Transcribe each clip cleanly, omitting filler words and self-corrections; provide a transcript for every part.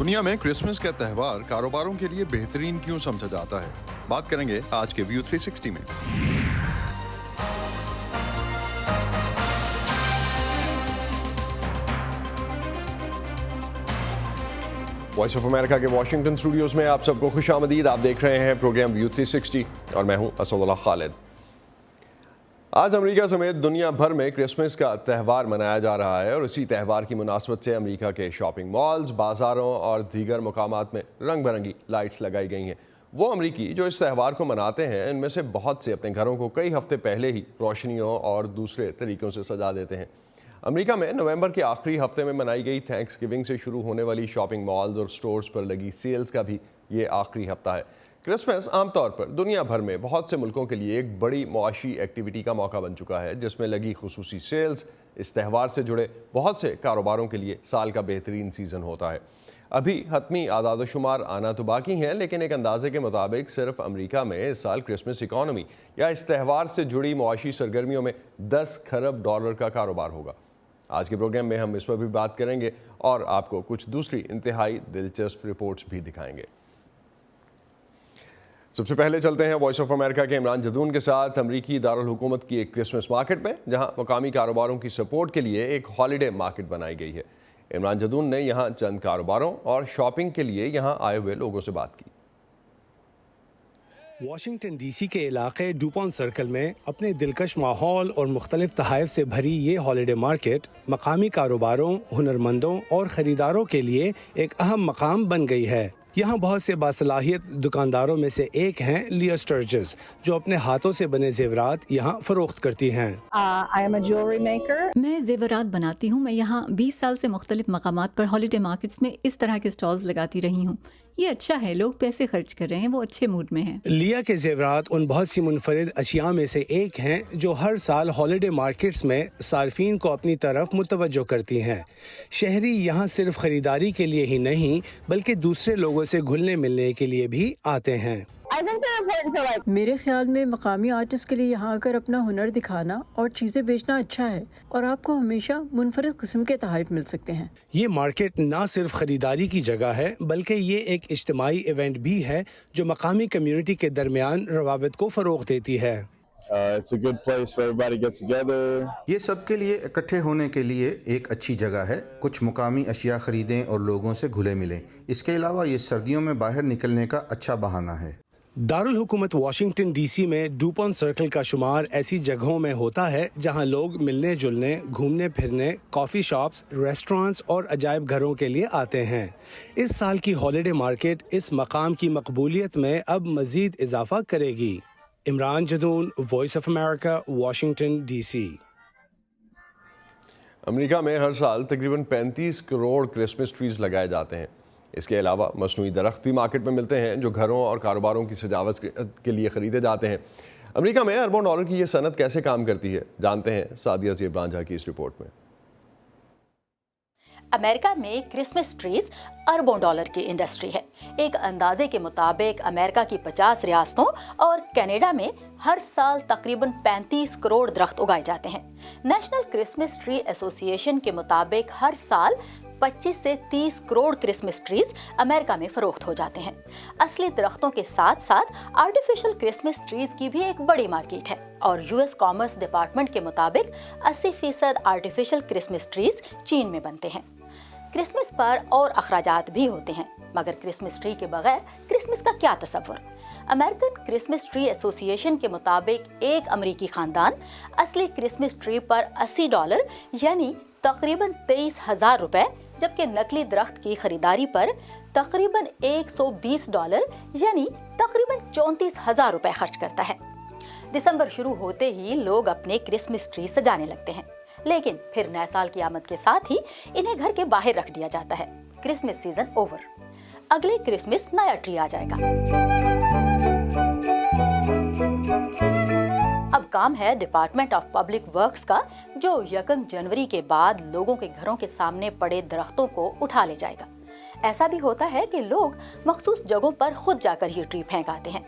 दुनिया में क्रिसमस का त्यौहार कारोबारों के लिए बेहतरीन क्यों समझा जाता है, बात करेंगे आज के व्यू 360 में। वॉइस ऑफ अमेरिका के वॉशिंगटन स्टूडियोज में आप सबको खुशामदीद। आप देख रहे हैं प्रोग्राम व्यू 360 और मैं हूं असदुल्लाह खालिद। आज अमेरिका समेत दुनिया भर में क्रिसमस का त्यौहार मनाया जा रहा है और इसी त्यौहार की मुनासबत से अमेरिका के शॉपिंग मॉल्स, बाज़ारों और दीगर मकामात में रंग बिरंगी लाइट्स लगाई गई हैं। वो अमरीकी जो इस त्यौहार को मनाते हैं, इनमें से बहुत से अपने घरों को कई हफ्ते पहले ही रोशनियों और दूसरे तरीक़ों से सजा देते हैं। अमेरिका में नवंबर के आखिरी हफ्ते में मनाई गई थैंक्सगिविंग से शुरू होने वाली शॉपिंग मॉल्स और स्टोर्स पर लगी सेल्स का भी ये आखिरी हफ्ता है। क्रिसमस आमतौर पर दुनिया भर में बहुत से मुल्कों के लिए एक बड़ी मुआशी एक्टिविटी का मौका बन चुका है, जिसमें लगी खुसूसी सेल्स इस त्यौहार से जुड़े बहुत से कारोबारों के लिए साल का बेहतरीन सीज़न होता है। अभी हतमी आदाद-ओ-शुमार आना तो बाकी हैं, लेकिन एक अंदाजे के मुताबिक सिर्फ अमेरिका में इस साल क्रिसमस इकॉनमी या इस त्यौहार से जुड़ी मुआशी सरगर्मियों में 10 खरब डॉलर का कारोबार होगा। आज के प्रोग्राम में हम इस पर भी बात करेंगे और आपको कुछ दूसरी इंतहाई दिलचस्प रिपोर्ट्स भी दिखाएंगे। सबसे पहले चलते हैं वॉइस ऑफ अमेरिका के इमरान जदून के साथ अमरीकी दारुल हुकूमत की एक क्रिसमस मार्केट में, जहां मकामी कारोबारों की सपोर्ट के लिए एक हॉलिडे मार्केट बनाई गई है। इमरान जदून ने यहां चंद कारोबारों और शॉपिंग के लिए यहां आए हुए लोगों से बात की। वाशिंगटन डीसी के इलाके डुपॉन्ट सर्कल में अपने दिलकश माहौल और मुख्तलिफ तहाइफ से भरी ये हॉलिडे मार्केट मकामी कारोबारों, हुनरमंदों और ख़रीदारों के लिए एक अहम मकाम बन गई है। यहाँ बहुत से बासलाहियत दुकानदारों में से एक हैं लिया स्टर्जिस, जो अपने हाथों से बने जेवरात यहाँ फरोख्त करती हैं। मैं जेवरात बनाती हूँ। मैं यहाँ 20 साल से मुख्तलिफ मकामात पर हॉलिडे मार्केट्स में इस तरह के स्टॉल्स लगाती रही हूँ। ये अच्छा है, लोग पैसे खर्च कर रहे हैं, वो अच्छे मूड में हैं। लिया के जेवरात उन बहुत सी मुनफरिद अशिया में से एक हैं जो हर साल हॉलिडे मार्केट्स में सार्फिन को अपनी तरफ मुतवज्जो करती हैं। शहरी यहाँ सिर्फ खरीदारी के लिए ही नहीं बल्कि दूसरे लोगों से घुलने मिलने के लिए भी आते हैं। मेरे ख्याल में मकामी आर्टिस्ट के लिए यहाँ आकर अपना हुनर दिखाना और चीज़ें बेचना अच्छा है और आपको हमेशा मुनफरिद किस्म के तोहफे मिल सकते हैं। ये मार्केट ना सिर्फ खरीदारी की जगह है बल्कि ये एक इज्तिमाई इवेंट भी है जो मकामी कम्युनिटी के दरमियान रवाबित को फ़रोग़ देती है। It's a good place where everybody gets together. ये सबके लिए इकट्ठे होने के लिए एक अच्छी जगह है। कुछ मुकामी अशिया खरीदें और लोगों से घुले मिलें। इसके अलावा ये सर्दियों में बाहर निकलने का अच्छा बहाना है। दारुल हुकूमत वाशिंगटन डीसी में डुपॉन्ट सर्कल का शुमार ऐसी जगहों में होता है जहां लोग मिलने जुलने, घूमने फिरने, कॉफ़ी शॉप्स, रेस्टोरेंट्स और अजायब घरों के लिए आते हैं। इस साल की हॉलिडे मार्केट इस मकाम की मकबूलियत में अब मज़ीद इजाफा करेगी। Imran Jadoon, voice of America, Washington DC. America में हर साल तकरीबन 35 करोड़ क्रिसमस ट्रीज लगाए जाते हैं। इसके अलावा मसनूई दरख्त भी मार्केट में मिलते हैं जो घरों और कारोबारों की सजावट के लिए ख़रीदे जाते हैं। अमेरिका में अरबों डॉलर की ये सनत कैसे काम करती है, जानते हैं सादिया ज़ेबरांझा की इस रिपोर्ट में। अमेरिका में क्रिसमस ट्रीज अरबों डॉलर की इंडस्ट्री है। एक अंदाजे के मुताबिक अमेरिका की 50 रियासतों और कनाडा में हर साल तकरीबन 35 करोड़ दरख्त उगाए जाते हैं। नेशनल क्रिसमस ट्री एसोसिएशन के मुताबिक हर साल 25 से 30 करोड़ क्रिसमस ट्रीज अमेरिका में फरोख्त हो जाते हैं। असली दरख्तों के साथ साथ आर्टिफिशियल क्रिसमस ट्रीज की भी एक बड़ी मार्केट है और यूएस कॉमर्स डिपार्टमेंट के मुताबिक 80% आर्टिफिशियल क्रिसमस ट्रीज चीन में बनते हैं। क्रिसमस पर और अखराजात भी होते हैं, मगर क्रिसमस ट्री के बगैर क्रिसमस का क्या तस्वुर। अमेरिकन क्रिसमस ट्री एसोसिएशन के मुताबिक एक अमेरिकी खानदान असली क्रिसमस ट्री पर $80 यानी तकरीबन 23,000 रुपए, जबकि नकली दरख्त की खरीदारी पर तकरीबन $120 यानी तकरीबन 34,000 रुपए खर्च करता है। दिसंबर शुरू होते ही लोग अपने क्रिसमस ट्री सजाने लगते हैं, लेकिन फिर नए साल की आमद के साथ ही इन्हें घर के बाहर रख दिया जाता है। क्रिसमस सीजन ओवर, अगले क्रिसमस नया ट्री आ जाएगा। अब काम है डिपार्टमेंट ऑफ पब्लिक वर्क्स का, जो 1 जनवरी के बाद लोगों के घरों के सामने पड़े दरख्तों को उठा ले जाएगा। ऐसा भी होता है कि लोग मखसूस जगहों पर खुद जाकर ये ट्री फेंक आते हैं।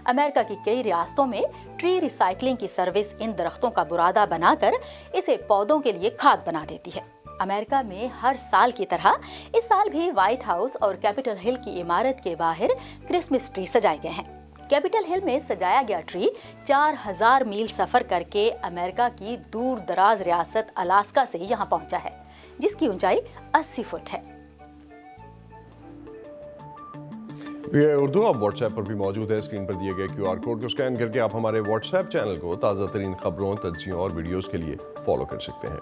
अमेरिका की कई रियासतों में ट्री रिसाइकलिंग की सर्विस इन दरख्तों का बुरादा बनाकर इसे पौधों के लिए खाद बना देती है। अमेरिका में हर साल की तरह इस साल भी व्हाइट हाउस और कैपिटल हिल की इमारत के बाहर क्रिसमस ट्री सजाए गए हैं। कैपिटल हिल में सजाया गया ट्री 4000 मील सफर करके अमेरिका की दूर दराज रियासत अलास्का से यहाँ पहुंचा है, जिसकी ऊंचाई 80 फुट है। ये उर्दू आप व्हाट्सएप पर भी मौजूद है। स्क्रीन पर दिए गए QR कोड को स्कैन करके आप हमारे व्हाट्सएप चैनल को ताज़ा तरीन खबरों, तज्जियों और वीडियोस के लिए फॉलो कर सकते हैं।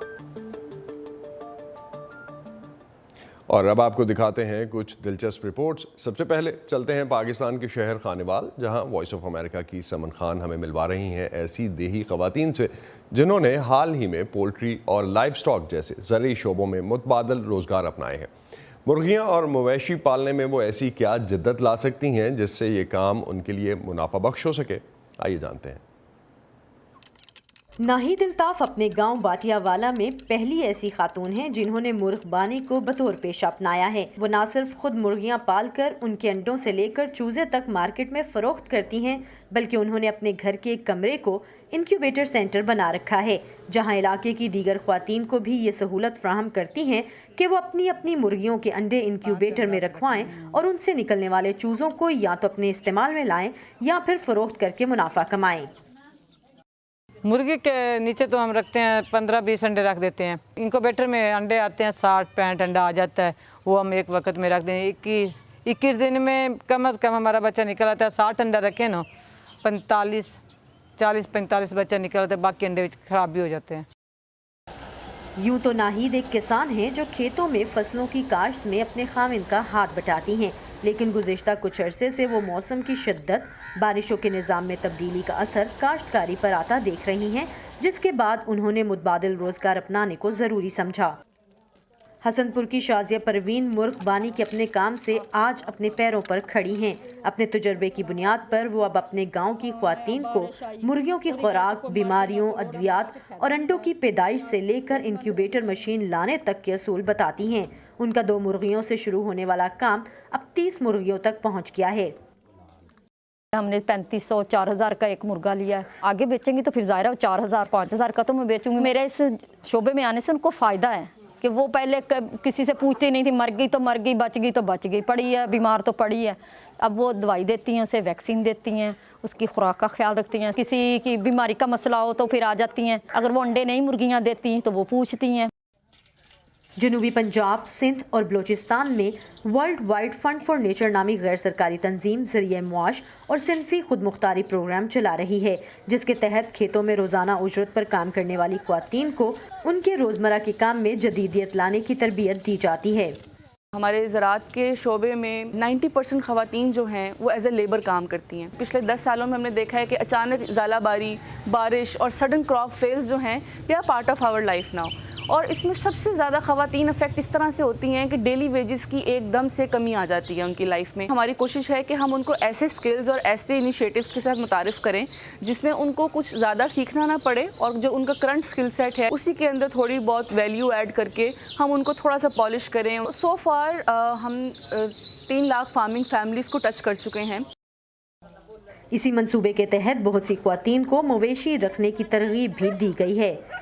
और अब आपको दिखाते हैं कुछ दिलचस्प रिपोर्ट्स। सबसे पहले चलते हैं पाकिस्तान के शहर खानेवाल, जहां वॉइस ऑफ अमेरिका की समन खान हमें मिलवा रही हैं ऐसी देही ख़वातीन से जिन्होंने हाल ही में पोल्ट्री और लाइव स्टॉक जैसे ज़रूरी शोबों में मुतबादल रोज़गार अपनाए हैं। मुर्गियां और मवेशी पालने में वो ऐसी क्या जिद्दत ला सकती हैं जिससे ये काम उनके लिए मुनाफा बख्श हो सके, आइए जानते हैं। नाहिद अल्ताफ अपने गांव बाटियावाला में पहली ऐसी खातून हैं जिन्होंने मुर्गबानी को बतौर पेशा अपनाया है। वो न सिर्फ खुद मुर्गियां पालकर उनके अंडों से लेकर चूजे तक मार्केट में फरोख्त करती हैं, बल्कि उन्होंने अपने घर के एक कमरे को इंक्यूबेटर सेंटर बना रखा है, जहां इलाके की दीगर ख्वातीन को भी ये सहूलत फ्राहम करती हैं कि वो अपनी अपनी मुर्गियों के अंडे इंक्यूबेटर में रखवाएं और उनसे निकलने वाले चूज़ों को या तो अपने इस्तेमाल में लाएं या फिर फरोख्त करके मुनाफा कमाएं। मुर्गी के नीचे तो हम रखते हैं 15-20 अंडे रख देते हैं। इंक्यूबेटर में अंडे आते हैं 60-65 अंडा आ जाता है, वो हम एक वक्त में रख दें। 21 दिन में कम से कम हमारा बच्चा निकल आता है। 60 अंडा रखें ना, 40-45 बच्चा निकल आता है, बाकी अंडे खराब भी हो जाते हैं। यूं तो नाहिद एक किसान हैं जो खेतों में फसलों की काश्त में अपने खामिन का हाथ बटाती हैं, लेकिन गुज़िश्ता कुछ अरसे से वो मौसम की शिद्दत, बारिशों के निज़ाम में तब्दीली का असर काश्तकारी पर आता देख रही हैं, जिसके बाद उन्होंने मुतबादिल रोज़गार अपनाने को ज़रूरी समझा। हसनपुर की शाजिया परवीन मुर्गबानी के अपने काम से आज अपने पैरों पर खड़ी हैं। अपने तजुर्बे की बुनियाद पर वो अब अपने गांव की ख्वातीन को मुर्गियों की खुराक, बीमारियों, अद्वियात और अंडों की पैदाइश से लेकर इंक्यूबेटर मशीन लाने तक के असूल बताती हैं। उनका 2 मुर्गियों से शुरू होने वाला काम अब 30 मुर्गियों तक पहुँच गया है। हमने 3500-4000 का एक मुर्गा लिया है। आगे बेचेंगे तो फिर ज़ाहिर है 4000-5000 का तो मैं बेचूंगी। मेरे इस शोबे में आने से उनको फ़ायदा है कि वो पहले किसी से पूछती नहीं थी, मर गई तो मर गई, बच गई तो बच गई, पड़ी है बीमार तो पड़ी है। अब वो दवाई देती हैं, उसे वैक्सीन देती हैं, उसकी खुराक का ख्याल रखती हैं। किसी की बीमारी का मसला हो तो फिर आ जाती हैं। अगर वो अंडे नहीं मुर्गियाँ देती तो वो पूछती हैं। जनूबी पंजाब, सिंध और बलूचिस्तान में world wide fund for nature नामी गैर सरकारी तंजीम ज़रिए मुआश और सिनफी खुद मुख्तारी प्रोग्राम चला रही है, जिसके तहत खेतों में रोज़ाना उजरत पर काम करने वाली ख्वातीन को उनके रोज़मर्रा के काम में जदीदियत लाने की तरबियत दी जाती है। हमारे ज़राअत के शोबे में 90% ख़वातीन जो हैं वो एज ए लेबर काम करती हैं। पिछले 10 सालों में हमने देखा है कि अचानक ज़ालाबारी, बारिश और सडन क्रॉप फेल्स जो हैं they are part of our life now. और इसमें सबसे ज़्यादा ख़वातीन अफेक्ट इस तरह से होती हैं कि डेली वेजेस की एकदम से कमी आ जाती है उनकी लाइफ में। हमारी कोशिश है कि हम उनको ऐसे स्किल्स और ऐसे इनिशिएटिव्स के साथ मुतारिफ़ करें जिसमें उनको कुछ ज़्यादा सीखना ना पड़े और जो उनका करंट स्किल सेट है उसी के अंदर थोड़ी बहुत वैल्यू ऐड करके हम उनको थोड़ा सा पॉलिश करें। सो फार हम 3 लाख फार्मिंग फैमिलीज़ को टच कर चुके हैं। इसी मंसूबे के तहत बहुत सी ख्वातीन को मवेशी रखने की तरगीब भी दी गई है।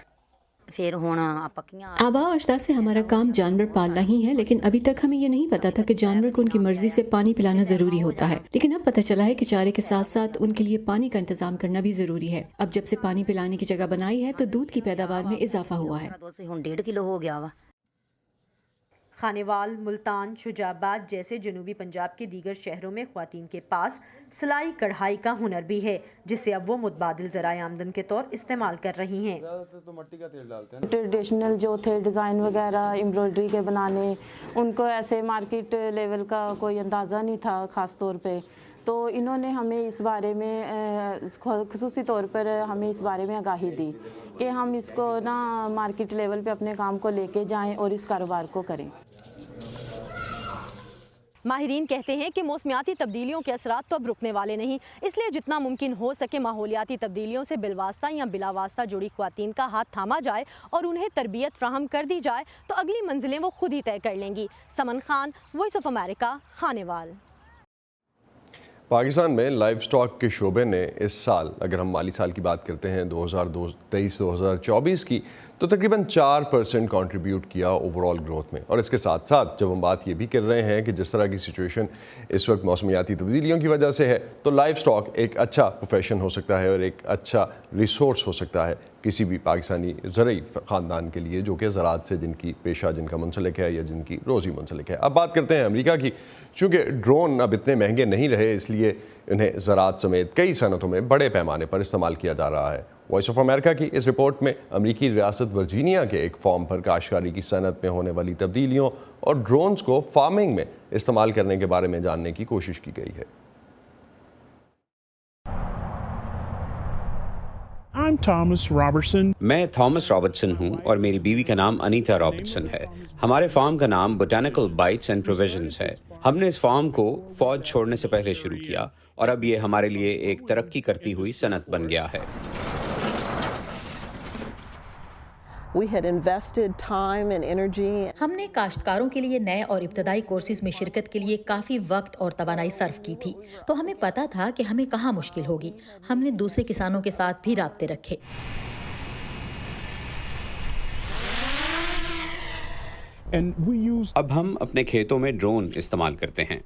आबा अजदाद से हमारा काम जानवर पालना ही है, लेकिन अभी तक हमें ये नहीं पता था कि जानवर को उनकी मर्जी से पानी पिलाना जरूरी होता है। लेकिन अब पता चला है कि चारे के साथ साथ उनके लिए पानी का इंतजाम करना भी जरूरी है। अब जब से पानी पिलाने की जगह बनाई है तो दूध की पैदावार में इजाफा हुआ है। 1.5 किलो हो गया हुआ। खानेवाल, मुल्तान, शुजाबाद जैसे जनूबी पंजाब के दीगर शहरों में ख्वातीन के पास सिलाई कढ़ाई का हुनर भी है, जिसे अब वो मुतबादिल ज़राए आमदन के तौर इस्तेमाल कर रही हैं। ट्रेडिशनल जो थे डिज़ाइन वगैरह एम्ब्रॉयडरी के बनाने, उनको ऐसे मार्केट लेवल का कोई अंदाज़ा नहीं था ख़ास तौर पे, तो इन्होंने हमें इस बारे में ख़ुसूसी तौर पर हमें इस बारे में आगाही दी कि हम इसको ना मार्केट लेवल पे अपने काम को लेके जाएं और इस कारोबार को करें। माहिरीन कहते हैं कि मौसमियाती तब्दीलियों के असरात तो अब रुकने वाले नहीं, इसलिए जितना मुमकिन हो सके माहौलियाती तब्दीलियों से बिलवास्ता या बिलावास्ता जुड़ी ख्वातीन का हाथ थामा जाए और उन्हें तरबियत फ्राहम कर दी जाए तो अगली मंजिलें वो खुद ही तय कर लेंगी। Saman Khan, voice of America, Khanewal. Pakistan में लाइव स्टॉक के शोबे ने इस साल, अगर हम माली साल की बात करते हैं 2023-2024 की, تو تقریباً 4% کنٹریبیوٹ کیا اوور آل گروتھ میں. اور اس کے ساتھ ساتھ جب ہم بات یہ بھی کر رہے ہیں کہ جس طرح کی سچویشن اس وقت موسمیاتی تبدیلیوں کی وجہ سے ہے, تو لائف اسٹاک ایک اچھا پروفیشن ہو سکتا ہے اور ایک اچھا ریسورس ہو سکتا ہے کسی بھی پاکستانی زرعی خاندان کے لیے جو کہ زراعت سے جن کی پیشہ جن کا منسلک ہے یا جن کی روزی منسلک ہے. اب بات کرتے ہیں امریکہ کی. چونکہ ڈرون اب اتنے مہنگے نہیں رہے, اس لیے انہیں زراعت سمیت کئی صنعتوں میں بڑے پیمانے پر استعمال کیا جا رہا ہے. وائس آف امریکہ کی اس رپورٹ میں امریکی ریاست ورجینیا کے ایک فارم پر کاشتکاری کی صنعت میں ہونے والی تبدیلیوں اور ڈرونز کو فارمنگ میں استعمال کرنے کے بارے میں جاننے کی کوشش کی گئی ہے. میں تھامس رابرٹسن ہوں اور میری بیوی کا نام انیتا رابرٹسن ہے. ہمارے فارم کا نام بوٹینیکل بائٹس اینڈ پروویژنز ہے. ہم نے اس فارم کو فوج چھوڑنے سے پہلے شروع کیا اور اب یہ ہمارے لیے ایک ترقی کرتی ہوئی صنعت بن گیا ہے. ہم نے کاشتکاروں کے لیے نئے اور ابتدائی کورسز میں شرکت کے لیے کافی وقت اور توانائی صرف کی تھی, تو ہمیں پتا تھا کہ ہمیں کہاں مشکل ہوگی. ہم نے دوسرے کسانوں کے ساتھ بھی رابطے رکھے. اب ہم اپنے کھیتوں میں ڈرون استعمال کرتے ہیں.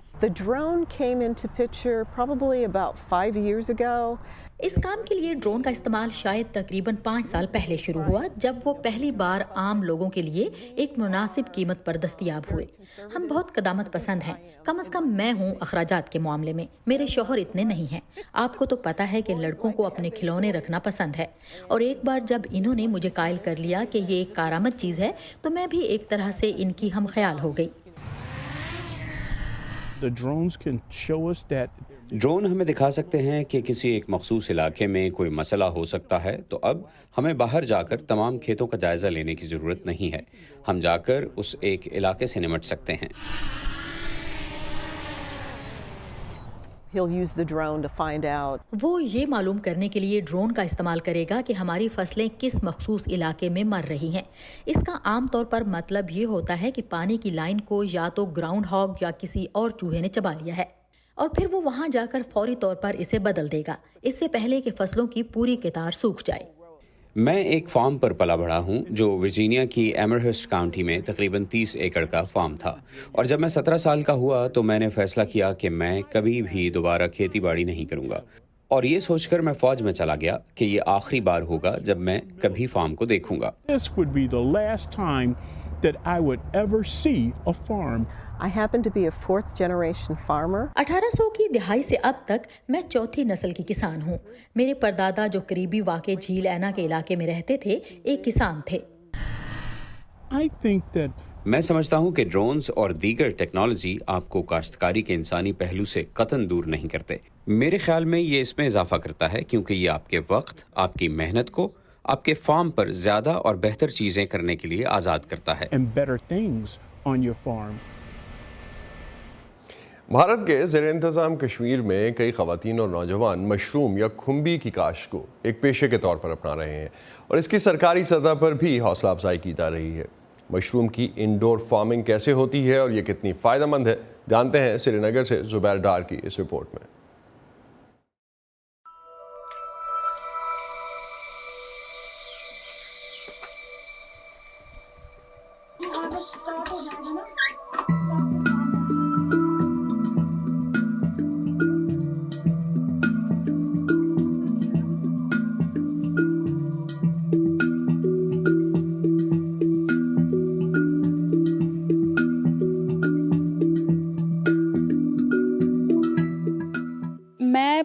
اس کام کے لیے ڈرون کا استعمال شاید تقریباً 5 سال پہلے شروع ہوا, جب وہ پہلی بار عام لوگوں کے لیے ایک مناسب قیمت پر دستیاب ہوئے. ہم بہت قدامت پسند ہیں, کم از کم میں ہوں اخراجات کے معاملے میں. میرے شوہر اتنے نہیں ہیں. آپ کو تو پتہ ہے کہ لڑکوں کو اپنے کھلونے رکھنا پسند ہے, اور ایک بار جب انہوں نے مجھے قائل کر لیا کہ یہ ایک کارآمد چیز ہے, تو میں بھی ایک طرح سے ان کی ہم خیال ہو گئی. ڈرون ہمیں دکھا سکتے ہیں کہ کسی ایک مخصوص علاقے میں کوئی مسئلہ ہو سکتا ہے, تو اب ہمیں باہر جا کر تمام کھیتوں کا جائزہ لینے کی ضرورت نہیں ہے. ہم جا کر اس ایک علاقے سے نمٹ سکتے ہیں. وہ یہ معلوم کرنے کے لیے ڈرون کا استعمال کرے گا کہ ہماری فصلیں کس مخصوص علاقے میں مر رہی ہیں. اس کا عام طور پر مطلب یہ ہوتا ہے کہ پانی کی لائن کو یا تو گراؤنڈ ہاگ یا کسی اور چوہے نے چبا لیا ہے, اور پھر وہ وہاں جا کر فوری طور پر اسے بدل دے گا, اس سے پہلے کہ فصلوں کی پوری قطار سوکھ جائے. میں ایک فارم پر پلا بڑھا ہوں جو ورجینیا کی ایمرہسٹ کاؤنٹی میں تقریباً 30 ایکڑ کا فارم تھا, اور جب میں 17 سال کا ہوا تو میں نے فیصلہ کیا کہ میں کبھی بھی دوبارہ کھیتی باڑی نہیں کروں گا, اور یہ سوچ کر میں فوج میں چلا گیا کہ یہ آخری بار ہوگا جب میں کبھی فارم کو دیکھوں گا. I happen to be a 4th generation farmer. 1800 کی دہائی سے اب تک میں چوتھی نسل کی کسان ہوں. میرے پردادا جو قریبی واقع جھیل اینا کے علاقے میں رہتے تھے ایک کسان تھے. میں سمجھتا ہوں کہ ڈرونز اور دیگر ٹیکنالوجی آپ کو کاشتکاری کے انسانی پہلو سے قطعاً دور نہیں کرتے. میرے خیال میں یہ اس میں اضافہ کرتا ہے کیونکہ یہ آپ کے وقت, آپ کی محنت کو آپ کے فارم پر زیادہ اور بہتر چیزیں کرنے کے لیے آزاد کرتا ہے. بھارت کے زیر انتظام کشمیر میں کئی خواتین اور نوجوان مشروم یا کھمبی کی کاشت کو ایک پیشے کے طور پر اپنا رہے ہیں, اور اس کی سرکاری سطح پر بھی حوصلہ افزائی کی جا رہی ہے. مشروم کی انڈور فارمنگ کیسے ہوتی ہے اور یہ کتنی فائدہ مند ہے, جانتے ہیں سری نگر سے زبیر ڈار کی اس رپورٹ میں.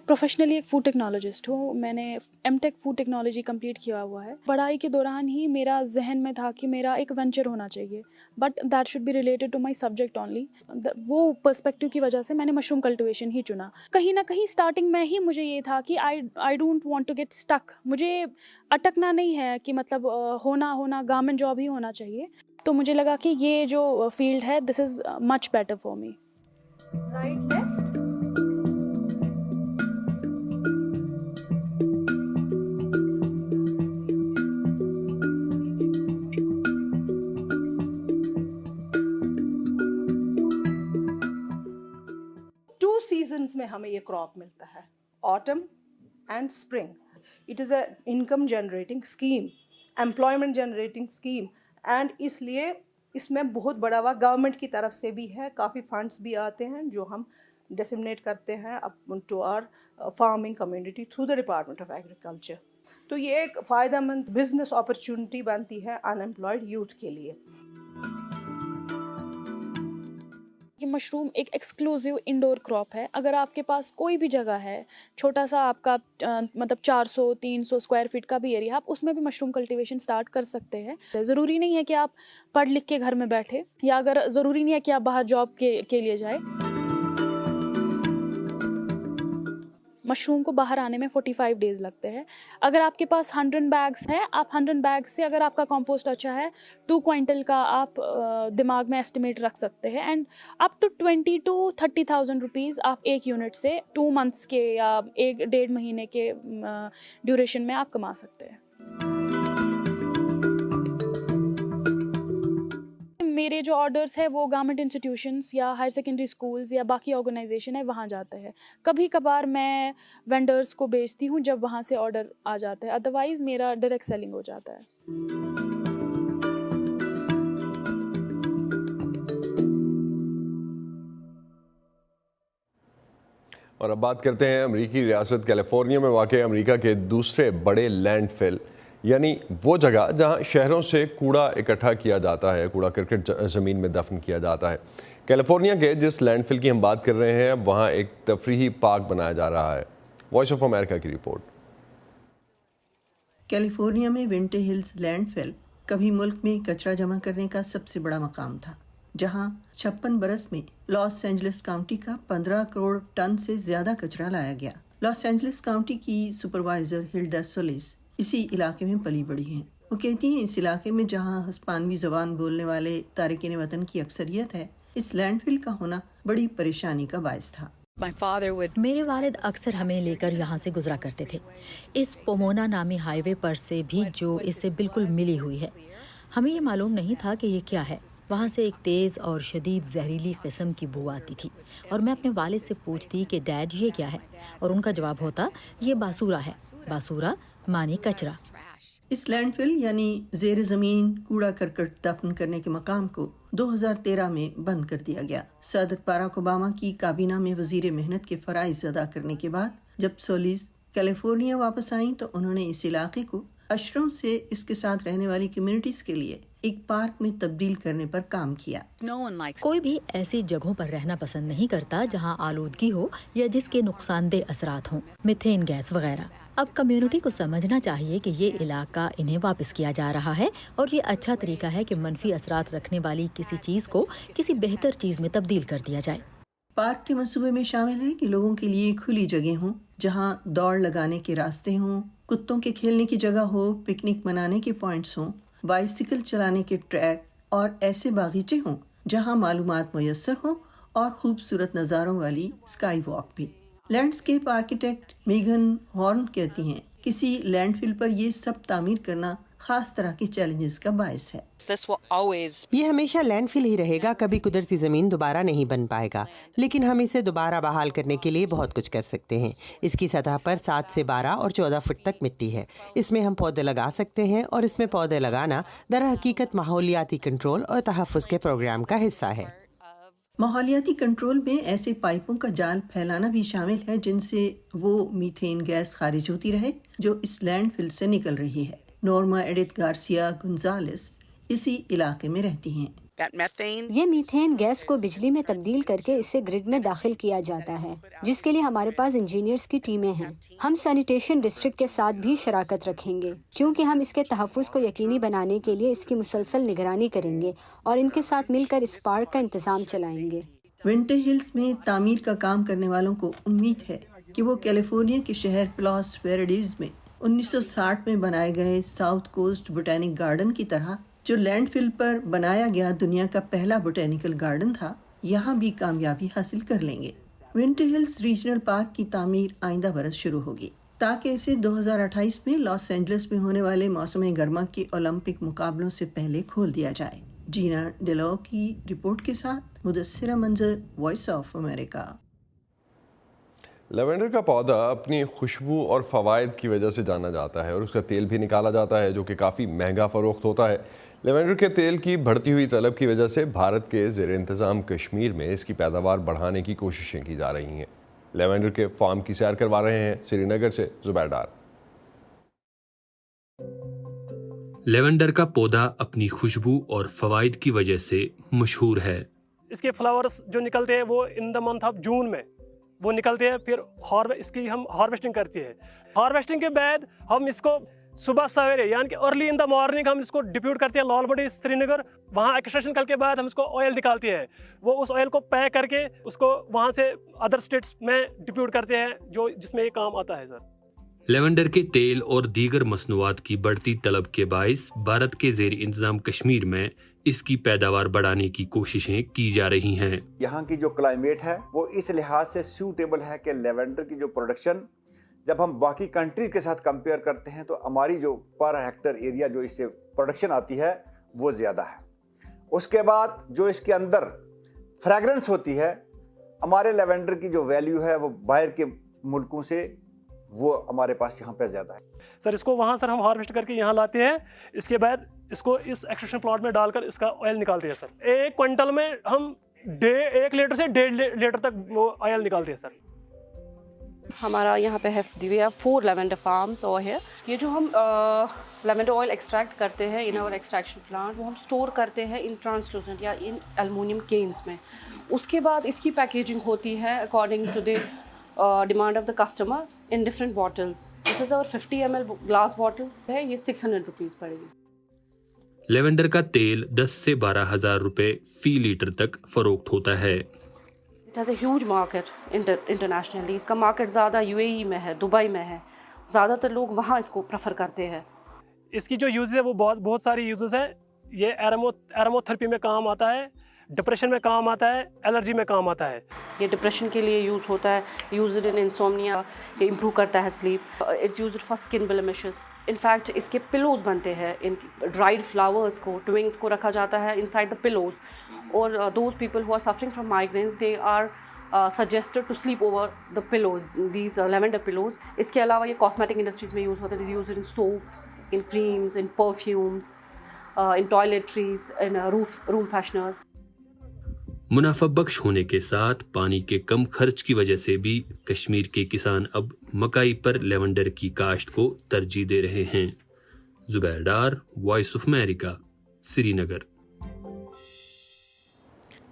پروفیشنلی ایک فوڈ ٹیکنالوجسٹ ہوں. میں نے ایم ٹیک فوڈ ٹیکنالوجی کمپلیٹ کیا ہوا ہے. پڑھائی کے دوران ہی میرا ذہن میں تھا کہ میرا ایک وینچر ہونا چاہیے, but that should be related to my subject only. وہ پرسپیکٹیو کی وجہ سے میں نے مشروم کلٹیویشن ہی چنا. کہیں نہ کہیں اسٹارٹنگ میں ہی مجھے یہ تھا کہ I don't want to get stuck. مجھے اٹکنا نہیں ہے کہ مطلب ہونا گورنمنٹ جاب ہی ہونا چاہیے. تو مجھے لگا کہ یہ جو فیلڈ ہے this is much better for me. Right left. Seasons میں ہمیں یہ کراپ ملتا ہے, autumn and spring. It is a income generating scheme employment generating scheme, and इसलिए इसमें बहुत बढ़ावा गवर्नमेंट की तरफ से भी है, काफ़ी फंड्स भी आते हैं जो हम डिसमिनेट करते हैं to our farming community through the department of agriculture. तो ये एक फ़ायदेमंद बिजनेस अपॉर्चुनिटी बनती है अनएम्प्लॉयड यूथ के लिए। ये मशरूम एक एक्सक्लूसिव इंडोर क्रॉप है। अगर आपके पास कोई भी जगह है, छोटा सा आपका मतलब 400-300 स्क्वायर फीट का भी एरिया, आप उसमें भी मशरूम कल्टीवेशन स्टार्ट कर सकते हैं। ज़रूरी नहीं है कि आप पढ़ लिख के घर में बैठे, या अगर ज़रूरी नहीं है कि आप बाहर जॉब के लिए जाए। मशरूम को बाहर आने में 45 डेज़ लगते हैं। अगर आपके पास 100 बैग्स हैं, आप 100 बैग्स से अगर आपका कंपोस्ट अच्छा है 2 क्विंटल का आप दिमाग में एस्टिमेट रख सकते हैं, and up to 20,000 to 30,000 rupees आप एक यूनिट से 2 मंथ्स के या 1-1.5 महीने के ड्यूरेशन में आप कमा सकते हैं। मेरे जो ऑर्डर्स है वो गवर्नमेंट इंस्टीट्यूशंस या हायर सेकेंडरी स्कूल्स या बाकी ऑर्गेनाइजेशन है वहाँ जाते हैं। कभी कभार मैं वेंडर्स को बेचती हूँ जब वहाँ से ऑर्डर आ जाता है, अदरवाइज़ मेरा डायरेक्ट सेलिंग हो जाता है। और अब बात करते हैं अमेरिकी रियासत कैलिफोर्निया में वाक़ अमेरिका के दूसरे बड़े लैंडफिल, यानी वो जगह जहां शहरों से कूड़ा इकट्ठा किया जाता है, कूड़ा करकट ज़मीन में दफन किया जाता है। कैलिफोर्निया के जिस लैंडफिल की हम बात कर रहे हैं, अब वहां एक तफरीही पार्क बनाया जा रहा है। वॉइस ऑफ अमेरिका की रिपोर्ट। कैलिफोर्निया में विंटर हिल्स लैंडफिल कभी मुल्क में कचरा जमा करने का सबसे बड़ा मकाम था, जहां 56 बरस में लॉस एंजलिस काउंटी का 15 करोड़ टन से ज़्यादा कचरा लाया गया। लॉस एंजलिस काउंटी की सुपरवाइज़र हिल्डा सोलिस इसी इलाके में पली बड़ी हैं। वो कहती हैं इस इलाके में जहां हिस्पानवी ज़बान बोलने वाले तारिकीन वतन की अक्सरियत है, इस लैंडफिल का होना बड़ी परेशानी का बायस था। मेरे वालिद अक्सर हमें लेकर यहाँ से गुजरा करते थे, इस पोमोना नामी हाईवे पर से भी जो इससे बिल्कुल मिली हुई है। हमें ये मालूम नहीं था कि ये क्या है। वहाँ से एक तेज़ और शदीद जहरीली किस्म की बू आती थी और मैं अपने वालिद से पूछती कि डैड ये क्या है, और उनका जवाब होता ये बासूरा है। बासूरा मानी कचरा। इस लैंडफिल यानी ज़ेर ज़मीन कूड़ा करकट दफन करने के मकाम को 2013 में बंद कर दिया गया। सदर बाराक ओबामा की काबीना में वज़ीर मेहनत के फ़राइज़ अदा करने के बाद जब सोलिस कैलिफोर्निया वापस आई तो उन्होंने इस इलाके को अशरों से इसके साथ रहने वाली कम्युनिटीज़ के लिए एक पार्क में तब्दील करने पर काम किया। कोई भी ऐसी जगहों पर रहना पसंद नहीं करता जहां आलूदगी हो या जिसके नुकसानदेह असरात हों, मीथेन गैस वगैरह। अब कम्युनिटी को समझना चाहिए कि ये इलाका इन्हें वापस किया जा रहा है और ये अच्छा तरीका है कि मनफी असरात रखने वाली किसी चीज़ को किसी बेहतर चीज़ में तब्दील कर दिया जाए। पार्क के मंसूबे में शामिल है कि लोगों के लिए खुली जगह हों, जहां दौड़ लगाने के रास्ते हों, कुत्तों के खेलने की जगह हो, पिकनिक मनाने के पॉइंट्स हों, बाइसिकल चलाने के ट्रैक और ऐसे बागीचे हों जहां मालूमात मुयस्सर हों और खूबसूरत नज़ारों वाली स्काई वॉक भी। लैंडस्केप आर्किटेक्ट मेगन हॉर्न कहती हैं किसी लैंडफिल पर ये सब तामीर करना खास तरह के चैलेंजेस का बायस है। ये हमेशा लैंडफिल ही रहेगा, कभी कुदरती ज़मीन दोबारा नहीं बन पाएगा, लेकिन हम इसे दोबारा बहाल करने के लिए बहुत कुछ कर सकते हैं। इसकी सतह पर 7 से 12 और 14 फुट तक मिट्टी है। इसमें हम पौधे लगा सकते हैं और इसमें पौधे लगाना दरहकीकत माहौलियाती कंट्रोल और तहफ़्फ़ुज़ के प्रोग्राम का हिस्सा है। माहौलियाती कंट्रोल में ऐसे पाइपों का जाल फैलाना भी शामिल है जिनसे वो मीथेन गैस खारिज होती रहे जो इस लैंडफिल से निकल रही है। नॉर्मा एडिथ गार्सिया गुंजालेस इसी इलाके में रहती हैं। ये मीथेन गैस को बिजली में तब्दील करके इसे ग्रिड में दाखिल किया जाता है, जिसके लिए हमारे पास इंजीनियर्स की टीमें हैं। हम सैनिटेशन डिस्ट्रिक्ट के साथ भी शराकत रखेंगे, क्योंकि हम इसके तहफ़्फ़ुज़ को यकीनी बनाने के लिए इसकी मुसलसल निगरानी करेंगे और इनके साथ मिलकर इस पार्क का इंतज़ाम चलाएंगे। विंटर हिल्स में तामीर का काम करने वालों को उम्मीद है कि वो कैलिफोर्निया के शहर लॉस वेरेडीज में 1960 में बनाए गए साउथ कोस्ट बोटेनिक गार्डन की तरह, जो लैंडफिल पर बनाया गया दुनिया का पहला बोटेनिकल गार्डन था, यहाँ भी कामयाबी हासिल कर लेंगे। विंटर हिल्स रीजनल पार्क की तामीर आइंदा बरस शुरू होगी ताकि इसे 2028 में लॉस एंजलिस में होने वाले मौसम गर्मा के ओलंपिक मुकाबलों से पहले खोल दिया जाए। जीना डेलो की रिपोर्ट के साथ मुदस्सिरा मंजर, वॉइस ऑफ अमेरिका। لیونڈر کا پودا اپنی خوشبو اور فوائد کی وجہ سے جانا جاتا ہے اور اس کا تیل بھی نکالا جاتا ہے جو کہ کافی مہنگا فروخت ہوتا ہے۔ لیونڈر کے تیل کی بڑھتی ہوئی طلب کی وجہ سے بھارت کے زیر انتظام کشمیر میں اس کی پیداوار بڑھانے کی کوششیں کی جا رہی ہیں۔ لیونڈر کے فارم کی سیر کروا رہے ہیں سری نگر سے زبیر ڈار۔ لیونڈر کا پودا اپنی خوشبو اور فوائد کی وجہ سے مشہور ہے۔ اس کے فلاورز جو نکلتے ہیں وہ ان دا منتھ آف جون میں وہ نکلتے ہیں، پھر اس کی ہم ہارویسٹنگ کرتے ہیں۔ ہارویسٹنگ کے بعد ہم اس کو صبح سویرے یعنی کہ ارلی ان دا مارننگ ہم اس کو ڈپیوٹ کرتے ہیں لال بڑی سری نگر، وہاں ایکسٹریکشن کر کے بعد ہم اس کو آئل نکالتے ہیں، وہ اس آئل کو پیک کر کے اس کو وہاں سے ادر اسٹیٹس میں ڈپیوٹ کرتے ہیں جو جس میں یہ کام آتا ہے سر۔ لیونڈر کے تیل اور دیگر مصنوعات کی بڑھتی طلب کے باعث بھارت کے زیر انتظام کشمیر میں اس کی پیداوار بڑھانے کی کوششیں کی جا رہی ہیں۔ یہاں کی جو کلائمیٹ ہے وہ اس لحاظ سے سیوٹیبل ہے کہ لیونڈر کی جو پروڈکشن جب ہم باقی کنٹری کے ساتھ کمپیئر کرتے ہیں تو ہماری جو پر ہیکٹر ایریا جو اس سے پروڈکشن آتی ہے وہ زیادہ ہے۔ اس کے بعد جو اس کے اندر فریگرنس ہوتی ہے، ہمارے لیونڈر کی جو ویلیو ہے وہ باہر کے ملکوں سے وہ ہمارے پاس یہاں پہ زیادہ ہے۔ سر اس کو وہاں سر ہم ہارویسٹ کر کے یہاں لاتے ہیں، اس کے بعد اس کو اس ایکسٹریکشن پلاٹ میں ڈال کر اس کا آئل نکالتے ہیں سر۔ 1 کوئنٹل میں ہم 1 لیٹر سے 1.5 لیٹر تک وہ آئل نکالتے ہیں سر۔ ہمارا یہاں پہ ہے 4 لیونڈر فارمز اور ہے یہ جو ہم لیونڈر آئل ایکسٹریکٹ کرتے ہیں ان اور ایکسٹریکشن پلانٹ وہ ہم سٹور کرتے ہیں ان ٹرانسلوسنٹ یا ان ایلومینیم کینز میں۔ اس کے بعد اس کی پیکیجنگ ہوتی ہے according to the demand of the customer in different bottles. This is our 50 ml glass bottle ہے، یہ 600 روپیز پڑے گی۔ لیونڈر کا تیل 10 سے 12,000 روپے فی لیٹر تک فروخت ہوتا ہے۔ It has a huge market internationally. اس کا مارکیٹ زیادہ UAE میں ہے، دبئی میں ہے، زیادہ تر لوگ وہاں اس کو پریفر کرتے ہیں۔ اس کی جو یوز ہے وہ بہت ساری یوزز ہیں۔ یہ ایرومو تھراپی میں کام آتا ہے، ڈپریشن میں کام آتا ہے، الرجی میں کام آتا ہے۔ یہ ڈپریشن کے لیے یوز ہوتا ہے، یوزڈ ان انسومنیا، یہ امپروو کرتا ہے sleep. It's used for skin blemishes. In fact اس کے پلوز بنتے ہیں، ان ڈرائیڈ فلاورس کو ٹوئنگس کو رکھا جاتا ہے انسائڈ دا پلوز، اور those people who are suffering from migraines they are suggested to sleep over the pillows, these lavender pillows. اس کے علاوہ یہ کاسمیٹک انڈسٹریز میں یوز ہوتا ہے، used in soaps, in creams, in perfumes, in toiletries, in room fresheners. منافع بخش ہونے کے ساتھ پانی کے کم خرچ کی وجہ سے بھی کشمیر کے کسان اب مکئی پر لیونڈر کی کاشت کو ترجیح دے رہے ہیں۔ زبیر ڈار، وائس آف امریکہ، سری نگر۔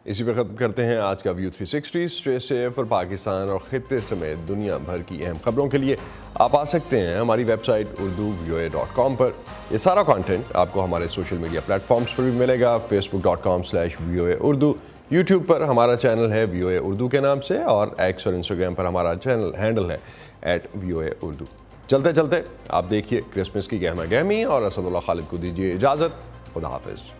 اسی پہ ختم کرتے ہیں آج کا ویو 360۔ اسٹے سیف اور پاکستان اور خطے سمیت دنیا بھر کی اہم خبروں کے لیے آپ آ سکتے ہیں ہماری ویب سائٹ urduvoa.com پر۔ یہ سارا کانٹینٹ آپ کو ہمارے سوشل میڈیا پلیٹ فارمز پر بھی ملے گا، facebook.com/VOA Urdu، یوٹیوب پر ہمارا چینل ہے VOA Urdu کے نام سے، اور ایکس اور انسٹاگرام پر ہمارا چینل ہینڈل ہے @VOA Urdu۔ چلتے چلتے آپ دیکھیے کرسمس کی گہما گہمی، اور اسد اللہ خالد کو دیجیے اجازت۔ خدا حافظ۔